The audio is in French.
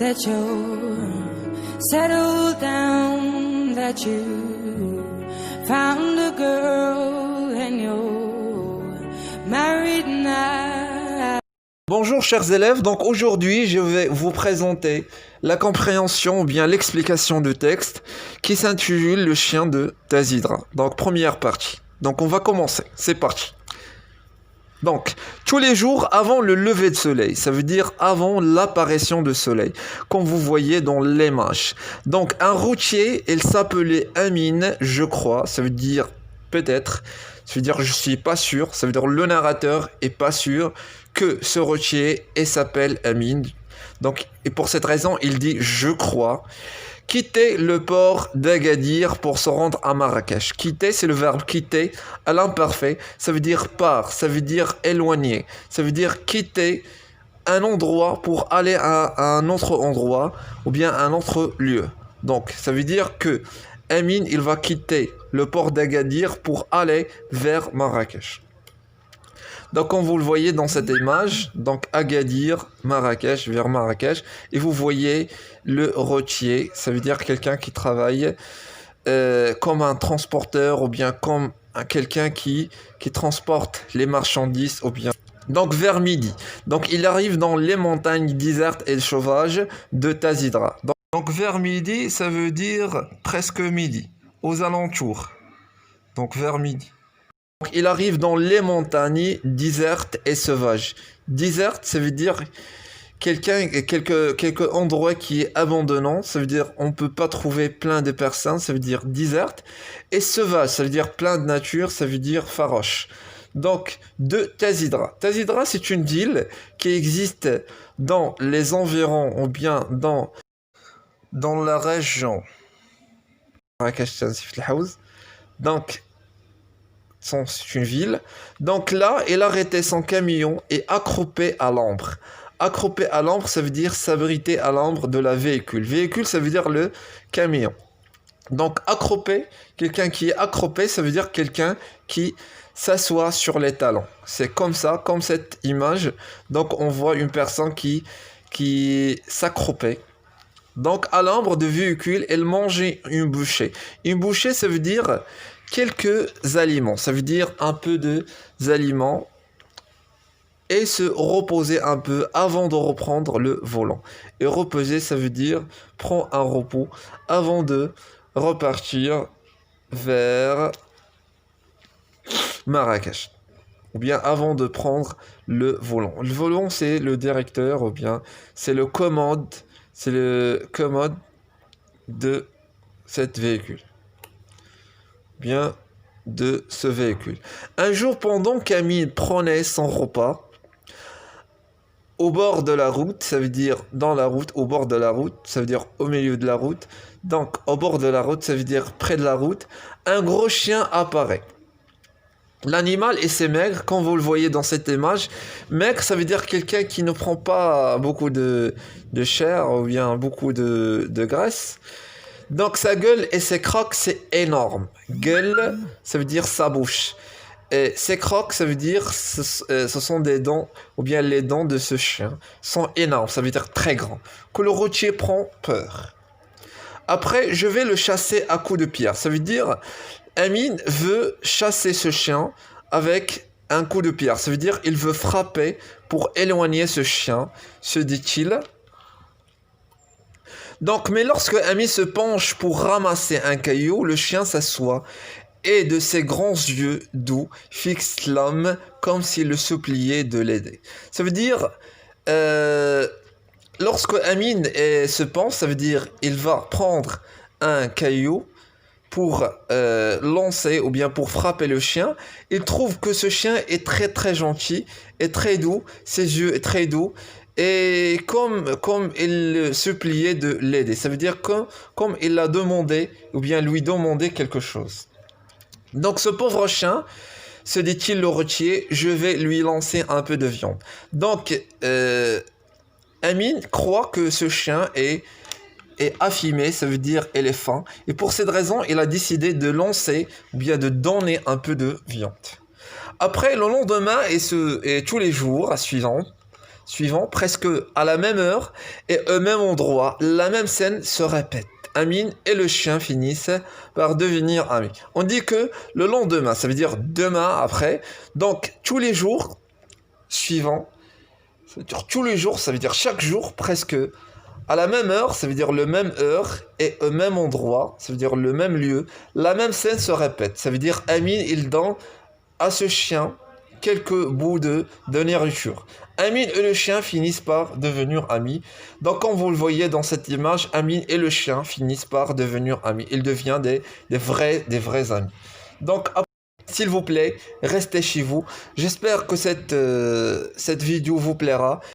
that you settled down, that you found a girl and you're married now. Bonjour chers élèves, donc aujourd'hui je vais vous présenter la compréhension ou bien l'explication du texte qui s'intitule Le chien de Tazidra. Donc première partie. Donc on va commencer, c'est parti. Donc, tous les jours avant le lever de soleil, ça veut dire avant l'apparition du soleil, comme vous voyez dans l'image. Donc, un routier, il s'appelait Amin, je crois, ça veut dire peut-être, ça veut dire je suis pas sûr, ça veut dire le narrateur est pas sûr que ce routier s'appelle Amin. Donc, et pour cette raison, il dit je crois. Quitter le port d'Agadir pour se rendre à Marrakech. Quitter, c'est le verbe quitter à l'imparfait. Ça veut dire part, ça veut dire éloigner. Ça veut dire quitter un endroit pour aller à un autre endroit ou bien un autre lieu. Donc, ça veut dire que Amin, il va quitter le port d'Agadir pour aller vers Marrakech. Donc, comme vous le voyez dans cette image, donc Agadir, Marrakech, vers Marrakech, et vous voyez le routier, ça veut dire quelqu'un qui travaille comme un transporteur ou bien comme quelqu'un qui transporte les marchandises ou bien. Donc, vers midi. Donc, il arrive dans les montagnes désertes et sauvages de Tazidra. Donc, vers midi, ça veut dire presque midi, aux alentours. Donc, vers midi. Donc, il arrive dans les montagnes désertes et sauvages. Déserte, ça veut dire quelques endroits qui est abandonnant. Ça veut dire on peut pas trouver plein de personnes. Ça veut dire déserte. Et sauvage, ça veut dire plein de nature. Ça veut dire farouche. Donc, de Tazidra. Tazidra, c'est une ville qui existe dans les environs ou bien dans la région. Donc, c'est une ville. Donc là, il arrêtait son camion et accroupé à l'ombre. Accroupé à l'ombre, ça veut dire s'abriter à l'ombre de la véhicule. Véhicule, ça veut dire le camion. Donc accroupé, quelqu'un qui est accroupé, ça veut dire quelqu'un qui s'assoit sur les talons. C'est comme ça, comme cette image. Donc on voit une personne qui s'accroupait. Donc à l'ombre de véhicule, elle mangeait une bouchée. Une bouchée, ça veut dire quelques aliments, ça veut dire un peu d'aliments et se reposer un peu avant de reprendre le volant. Et reposer, ça veut dire prendre un repos avant de repartir vers Marrakech. Ou bien avant de prendre le volant. Le volant, c'est le directeur ou bien c'est le commode de cette véhicule. Bien de ce véhicule. Un jour, pendant qu'Amin prenait son repas, au bord de la route, ça veut dire dans la route, au bord de la route, ça veut dire au milieu de la route. Donc, au bord de la route, ça veut dire près de la route, un gros chien apparaît. L'animal est maigre, comme vous le voyez dans cette image. Maigre, ça veut dire quelqu'un qui ne prend pas beaucoup de chair ou bien beaucoup de graisse. Donc sa gueule et ses crocs, c'est énorme. Gueule, ça veut dire sa bouche. Et ses crocs, ça veut dire ce sont des dents, ou bien les dents de ce chien sont énormes, ça veut dire très grand. Que le routier prend peur. Après, je vais le chasser à coups de pierre. Ça veut dire, Amin veut chasser ce chien avec un coup de pierre. Ça veut dire, il veut frapper pour éloigner ce chien, se dit-il. Donc, mais lorsque Amin se penche pour ramasser un caillou, le chien s'assoit et de ses grands yeux doux fixe l'homme comme s'il le suppliait de l'aider. Ça veut dire, lorsque Amin se penche, ça veut dire il va prendre un caillou pour lancer ou bien pour frapper le chien. Il trouve que ce chien est très très gentil et très doux, ses yeux sont très doux. Et comme il suppliait de l'aider, ça veut dire comme il l'a demandé, ou bien lui demandé quelque chose. Donc ce pauvre chien, se dit-il le routier, je vais lui lancer un peu de viande. Donc Amin croit que ce chien est affamé, ça veut dire éléphant. Et pour cette raison, il a décidé de lancer, ou bien de donner un peu de viande. Après, le lendemain et tous les jours suivants, suivant, presque à la même heure et au même endroit, la même scène se répète. Amine et le chien finissent par devenir amis. On dit que le lendemain, ça veut dire demain après, donc tous les jours suivants, ça veut dire tous les jours, ça veut dire chaque jour presque, à la même heure, ça veut dire le même heure et au même endroit, ça veut dire le même lieu, la même scène se répète. Ça veut dire Amine, il donne à ce chien quelques bouts de nourriture. Amine et le chien finissent par devenir amis. Donc, comme vous le voyez dans cette image, Amine et le chien finissent par devenir amis. Ils deviennent des vrais amis. Donc, s'il vous plaît, restez chez vous. J'espère que cette vidéo vous plaira.